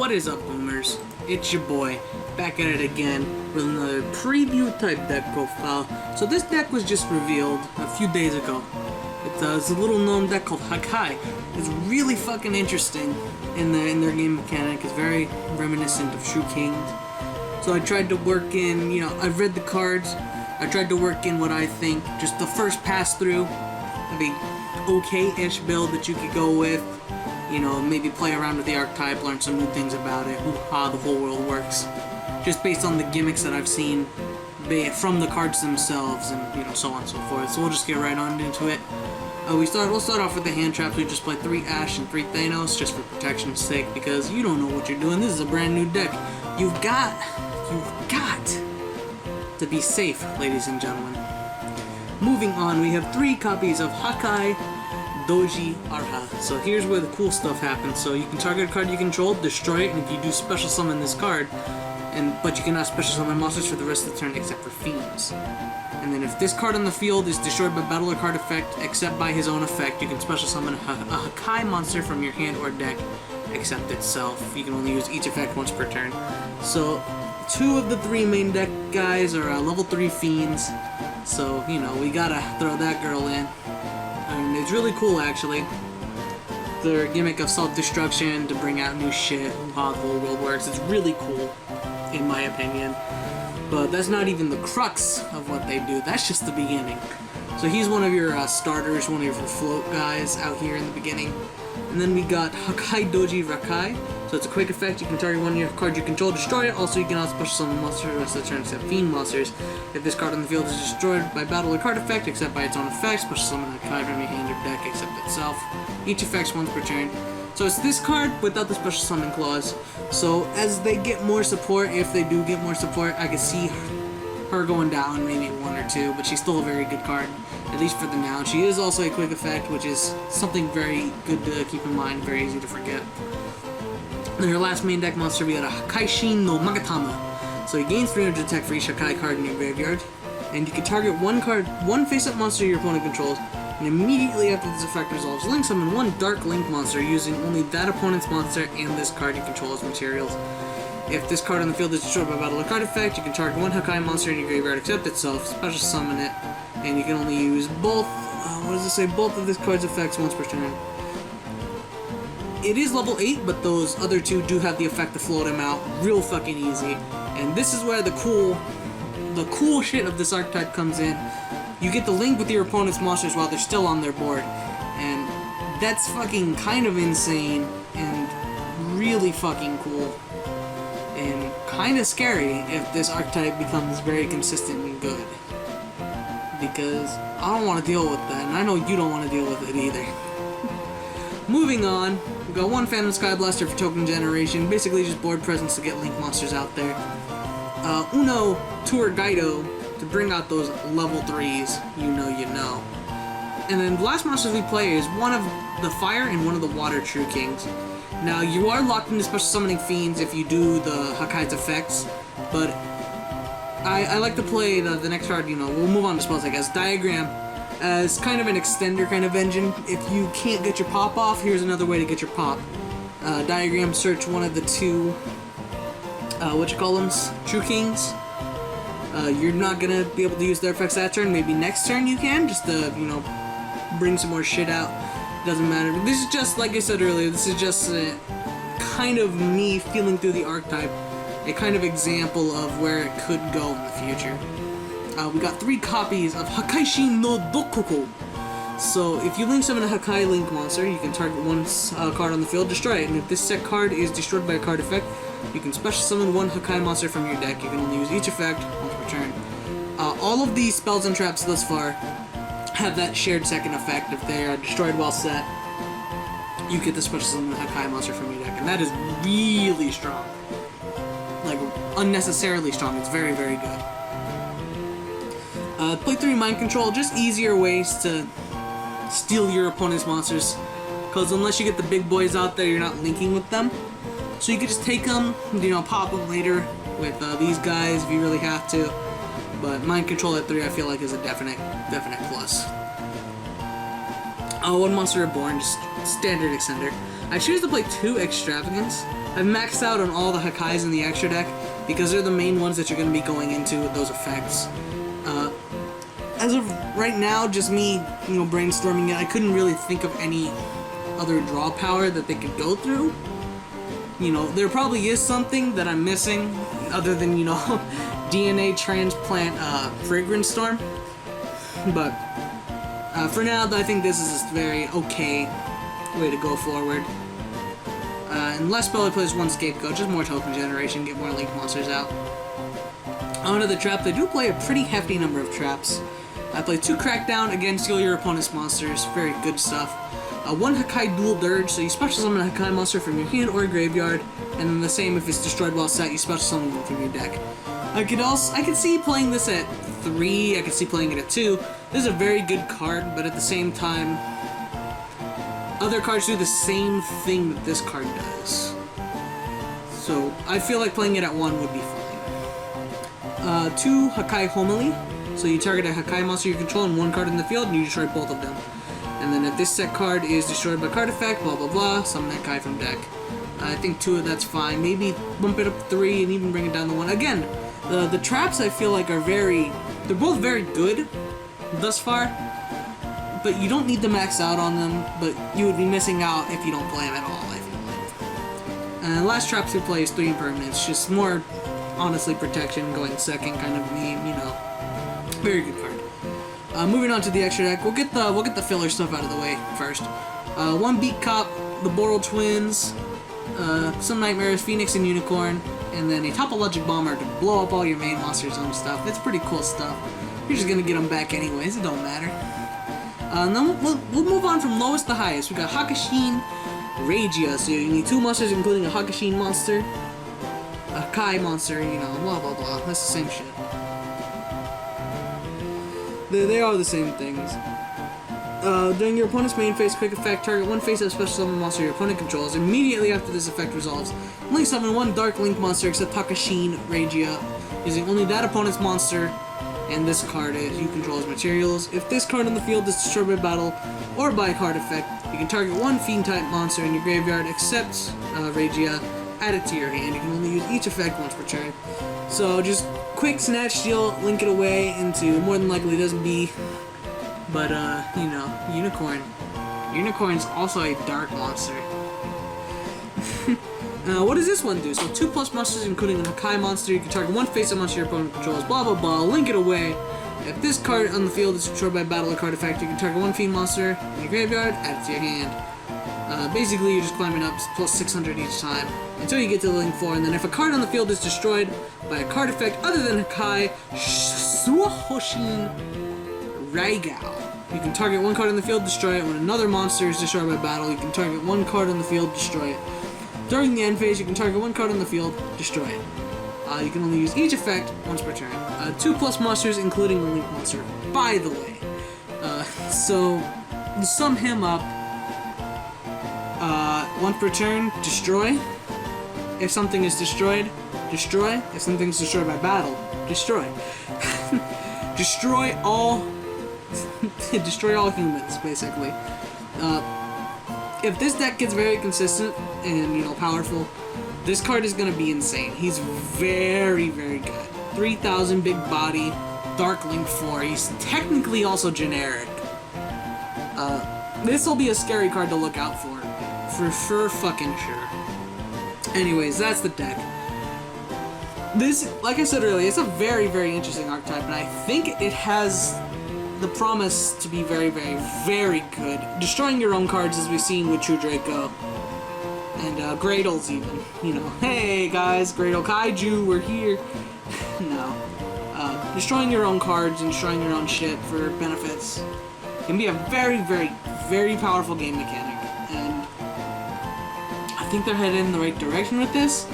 What is up, boomers? It's your boy, back at it again with another preview type deck profile. So this deck was just revealed a few days ago. It's a little known deck called Hakai. It's really fucking interesting in their game mechanic. It's very reminiscent of Shu Kings. So I tried to work in, I've read the cards. I tried to work in what I think, just the first pass through of a okay-ish build that you could go with. Maybe play around with the archetype, learn some new things about it, how the whole world works. Just based on the gimmicks that I've seen from the cards themselves, and so on and so forth. So we'll just get right on into it. We'll start off with the hand traps. We just play 3 Ash and 3 Thanos, just for protection's sake, because you don't know what you're doing. This is a brand new deck. You've got to be safe, ladies and gentlemen. Moving on, we have 3 copies of Hakai, Doji, Arha. So here's where the cool stuff happens. So you can target a card you control, destroy it, and if you do special summon this card, but you cannot special summon monsters for the rest of the turn except for fiends. And then if this card on the field is destroyed by battle or card effect except by his own effect, you can special summon a Hakai monster from your hand or deck except itself. You can only use each effect once per turn. So 2 of the 3 main deck guys are level 3 fiends. So, we gotta throw that girl in. And it's really cool, actually. Their gimmick of self-destruction to bring out new shit, how the whole world works. It's really cool, in my opinion. But that's not even the crux of what they do. That's just the beginning. So he's one of your starters, one of your float guys out here in the beginning. And then we got Hakai Doji Rakai. So it's a quick effect. You can target one of your cards you control, destroy it. Also, you can also special summon monsters for the rest of the turn except fiend monsters. If this card on the field is destroyed by battle or card effect except by its own effect, special summon Hakai from your hand or deck except itself. Each effect's once per turn. So it's this card without the special summon clause. So as they get more support, if they do get more support, I can see her going down maybe 1 or 2, but she's still a very good card, at least for the now. She is also a quick effect, which is something very good to keep in mind, very easy to forget. In her last main deck monster, we got a Hakai no Magatama. So he gains 300 attack for each Hakai card in your graveyard, and you can target one face-up monster your opponent controls, and immediately after this effect resolves, link summon 1 Dark Link monster using only that opponent's monster and this card you control as materials. If this card on the field is destroyed by battle or card effect, you can target 1 Hakai monster in your graveyard except itself, special summon it, and you can only use both, both of this card's effects once per turn. It is level 8, but those other 2 do have the effect to float him out real fucking easy. And this is where the cool shit of this archetype comes in. You get to link with your opponent's monsters while they're still on their board. And that's fucking kind of insane and really fucking cool. And kind of scary if this archetype becomes very consistent and good. Because I don't want to deal with that, and I know you don't want to deal with it either. Moving on, we've got 1 Phantom Sky Blaster for token generation, basically just board presence to get link monsters out there. Uno Tour Gaido to bring out those level 3s, you know. And then the last monsters we play is one of the Fire and one of the Water True Kings. Now, you are locked into special summoning fiends if you do the Hakai's effects, but I like to play the next card, we'll move on to spells, I guess. Diagram as kind of an extender kind of engine. If you can't get your pop off, here's another way to get your pop. Diagram, search one of the 2, True Kings. You're not gonna be able to use their effects that turn. Maybe next turn you can, just to, bring some more shit out. Doesn't matter. But this is just, like I said earlier, this is just kind of me feeling through the archetype. A kind of example of where it could go in the future. We got 3 copies of Hakai no Dokoko. So if you link summon a Hakai Link monster, you can target 1 card on the field, destroy it. And if this set card is destroyed by a card effect, you can special summon 1 Hakai monster from your deck. You can only use each effect once per turn. All of these spells and traps thus far have that shared second effect. If they are destroyed while set, you get the special summon a Hakai monster from your deck. And that is really strong. Like, unnecessarily strong. It's very, very good. Play 3 Mind Control, just easier ways to steal your opponent's monsters. Because unless you get the big boys out there, you're not linking with them. So you could just take them, pop them later with these guys if you really have to. But Mind Control at 3, I feel like, is a definite plus. One Monster Reborn, just standard extender. I choose to play 2 Extravagance. I've maxed out on all the Hakais in the extra deck because they're the main ones that you're going to be going into with those effects. As of right now, just me, brainstorming it, I couldn't really think of any other draw power that they could go through. There probably is something that I'm missing other than, DNA transplant Fragrance Storm. But for now, I think this is a very okay way to go forward. And less spell, I plays 1 Scapegoat, just more token generation, get more Link monsters out. Onto the traps, I do play a pretty hefty number of traps. I play 2 Crackdown, again, steal your opponent's monsters, very good stuff. 1 Hakai Dual Dirge, so you special summon a Hakai monster from your hand or graveyard, and then the same if it's destroyed while set, you special summon one from your deck. I could see playing this at 3, I could see playing it at 2. This is a very good card, but at the same time, other cards do the same thing that this card does. So, I feel like playing it at 1 would be fine. 2 Hakai Homily. So you target a Hakai monster you control and 1 card in the field, and you destroy both of them. And then if this set card is destroyed by card effect, blah blah blah, summon that Hakai from deck. I think 2 of that's fine. Maybe bump it up to 3 and even bring it down to 1. Again, the traps I feel like are they're both very good thus far. But you don't need to max out on them, but you would be missing out if you don't play them at all, I feel like. And last traps we play is 3 Impermanence, just more, honestly, protection, going second kind of meme, Very good card. Moving on to the extra deck, we'll get the filler stuff out of the way first. 1 Beat Cop, the Boral Twins, some Nightmares, Phoenix and Unicorn, and then a Topologic Bomber to blow up all your main monsters and stuff. That's pretty cool stuff. You're just gonna get them back anyways, it don't matter. And then we'll move on from lowest to highest. We got Hakashin Regia, so you need 2 monsters including a Hakashin monster, a Kai monster, blah blah blah. That's the same shit. They are the same things. During your opponent's main phase, quick effect, target 1 face of special summon monster your opponent controls. Immediately after this effect resolves, only summon 1 Dark Link monster except Hakashin Regia, using only that opponent's monster and this card you control as materials. If this card on the field is destroyed by battle or by a card effect, you can target 1 Fiend-type monster in your graveyard except Regia, add it to your hand. You can only use each effect once per turn. So just quick snatch steal, link it away into more than likely doesn't be, but Unicorn. Unicorn's also a dark monster. What does this one do? So 2+ monsters including a Hakai monster, you can target 1 face-up monster your opponent controls, blah blah blah, link it away. If this card on the field is destroyed by battle or card effect, you can target 1 Fiend monster in your graveyard, add it to your hand. Basically you're just climbing up plus 600 each time until you get to the link 4, and then if a card on the field is destroyed by a card effect other than Hakai Suahoshin Raigao, you can target 1 card on the field, destroy it. When another monster is destroyed by battle, you can target 1 card on the field, destroy it. During the end phase, you can target 1 card on the field, destroy it. You can only use each effect once per turn. 2+ monsters, including the Link monster, by the way. So, to sum him up, once per turn, destroy. If something is destroyed, destroy. If something is destroyed by battle, destroy. Destroy all humans, basically. If this deck gets very consistent and, powerful, this card is going to be insane. He's very, very good. 3,000 big body, Dark Link 4. He's technically also generic. This will be a scary card to look out for sure fucking sure. Anyways, that's the deck. This, like I said earlier, it's a very, very interesting archetype, and I think it has the promise to be very, very, very good. Destroying your own cards, as we've seen with True Draco. And Gradles even. Hey guys, Gradle Kaiju, we're here. No. Destroying your own cards and destroying your own shit for benefits can be a very, very, very powerful game mechanic. And I think they're headed in the right direction with this.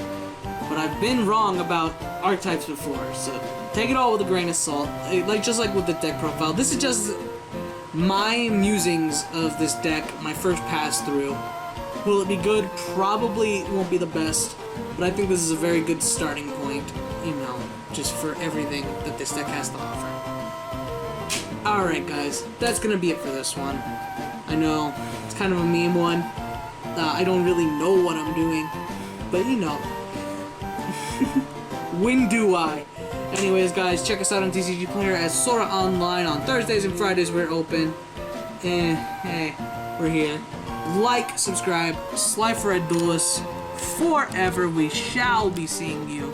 But I've been wrong about archetypes before, so take it all with a grain of salt. Just like with the deck profile, this is just my musings of this deck, my first pass through. Will it be good? Probably won't be the best, but I think this is a very good starting point, just for everything that this deck has to offer. Alright guys, that's gonna be it for this one. I know, it's kind of a meme one. I don't really know what I'm doing, but you know. When do I? Anyways, guys, check us out on TCGPlayer as Sora Online. On Thursdays and Fridays, we're open. Hey, we're here. Like, subscribe, Slifer at Duelist. Forever we shall be seeing you.